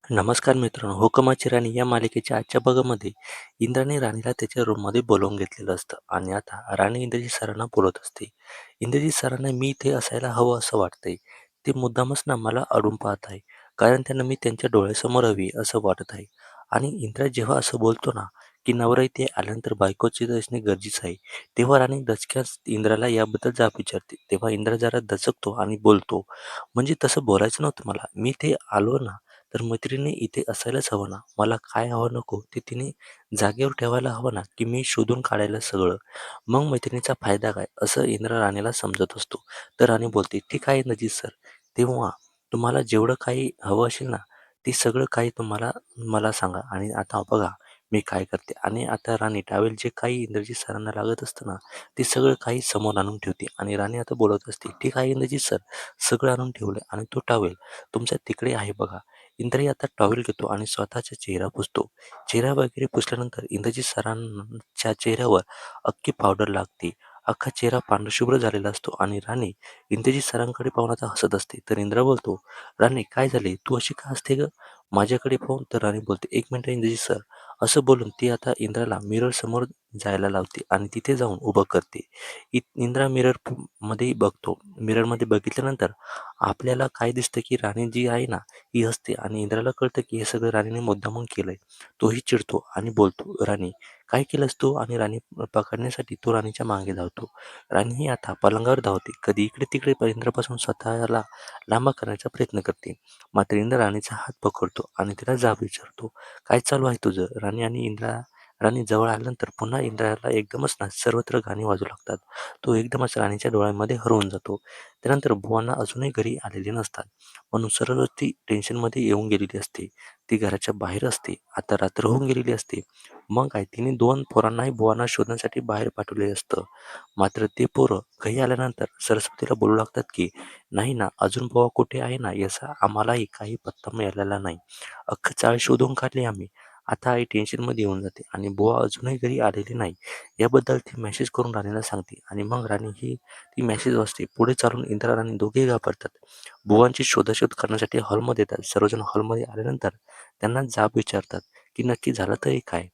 नमस्कार मित्रांनो, हुकुमाची राणी या मालिकेच्या आजच्या भागामध्ये इंद्राने राणीला त्याच्या रूममध्ये बोलावून घेतलेलं असतं आणि आता राणी इंद्रजीत सरांना बोलत असते. इंद्रजीत सरांना मी इथे असायला हवं असं वाटतंय. ते मुद्दामच ना मला अडून पाहत आहे, कारण त्यांना मी त्यांच्या डोळ्यासमोर हवी असं वाटत आहे. आणि इंद्रा जेव्हा असं बोलतो ना, की नवरा इथे आल्यानंतर बायकोची असणे गरजेचं आहे, तेव्हा राणी दचक्याच इंद्राला याबद्दल जाब विचारते. तेव्हा इंद्रा जरा दचकतो आणि बोलतो, म्हणजे तसं बोलायचं नव्हतं मला. मी इथे आलो ना, तर मैत्रिणीने इथे असायलाच हवं ना. मला काय हवं नको ते तिने जागेवर ठेवायला हवं ना, की मी शोधून काढायला सगळं. मग मैत्रिणीचा फायदा काय? असं इंद्र राणीला समजत असतो. तर राणी बोलते, "ठीक आहे नजीर सर. तेव्हा तुम्हाला जेवढं काही हवं असेल ना, ते सगळं काही तुम्हाला मला सांगा आणि आता बघा मी काय करते." आणि आता राणी टॉवेल जे काही इंद्रजीत सरांना लागत असतं ना, ते सगळं काही समोर आणून ठेवते आणि राणी आता बोलत असते, "ठीक आहे इंद्रजीत सर. सगळं आणून ठेवलंय आणि तो टॉवेल तुमच्या तिकडे आहे बघा." इंद्रही आता टॉवेल घेतो आणि स्वतःचा चेहरा पुसतो. चेहरा वगैरे पुसल्यानंतर इंद्रजीत सरांच्या चेहऱ्यावर अख्खी पावडर लागते. अख्खा चेहरा पांढरशुभ्र झालेला असतो आणि राणी इंद्रजीत सरांकडे पाहून आता हसत असते. तर इंद्र बोलतो, "राणी काय झाले? तू अशी का हसते गं?" माझ्याकडे पाहून तर राणी बोलते, "एक मिनिट इंद्रजीत सर." असं बोलून ती आता इंद्राला मिरर समोर जायला लावते आणि तिथे जाऊन उभं करते. इंद्रा मध्ये बघतो. मिररमध्ये बघितल्यानंतर आपल्याला काय दिसतं, की राणी जी आहे ना, ही हसते आणि इंद्राला कळतं की हे सगळं राणीने मुद्दामून केलंय. तोही चिडतो आणि बोलतो, "राणी, काय केलंस तू?" आणि राणी पकडण्यासाठी तो राणीच्या मागे धावतो. राणीही आता पलंगावर धावते. कधी इकडे-तिकडे इंद्रापासून स्वतःला लांब करण्याचा प्रयत्न करते. मात्र इंद्र राणीचा हात पकडतो आणि तिला जाब विचारतो, "काय चालू आहे तुझं?" राणी जवळ आल्यानंतर पुन्हा इंद्राला एकदमच ना सर्वत्र गाणी वाजू लागतात. तो एकदमच राणीच्या डोळ्यांमध्ये हरवून जातो. त्यानंतर बुवांना अजूनही घरी आलेले नसतात. म्हणून सरळच ती टेन्शनमध्ये येऊन गेलेली असते. ती घराच्या बाहेर असते. आता रात्र होऊन गेलेली असते. मग काय तिने 2 पोरांनाही बुवांना शोधण्यासाठी बाहेर पाठवले असतं. मात्र ते पोरं घरी आल्यानंतर सरस्वतीला बोलू लागतात, की "नाही ना, अजून बुवा कुठे आहे ना, याचा आम्हालाही काही पत्ता मिळालेला नाही. अख्खं चाळ शोधून काढली आम्ही." आता आई टेन्शनमध्ये येऊन जाते आणि बुवा अजूनही घरी आलेले नाही. याबद्दल ती मेसेज करून राणीला सांगते आणि मग राणी ही ती मेसेज वाचते. पुढे चालून इंदिरा राणी दोघेही घाबरतात. बुवांची शोधाशोध करण्यासाठी हॉलमध्ये येतात. सर्वजण हॉलमध्ये आल्यानंतर त्यांना जाब विचारतात, की नक्की झालं तरी काय?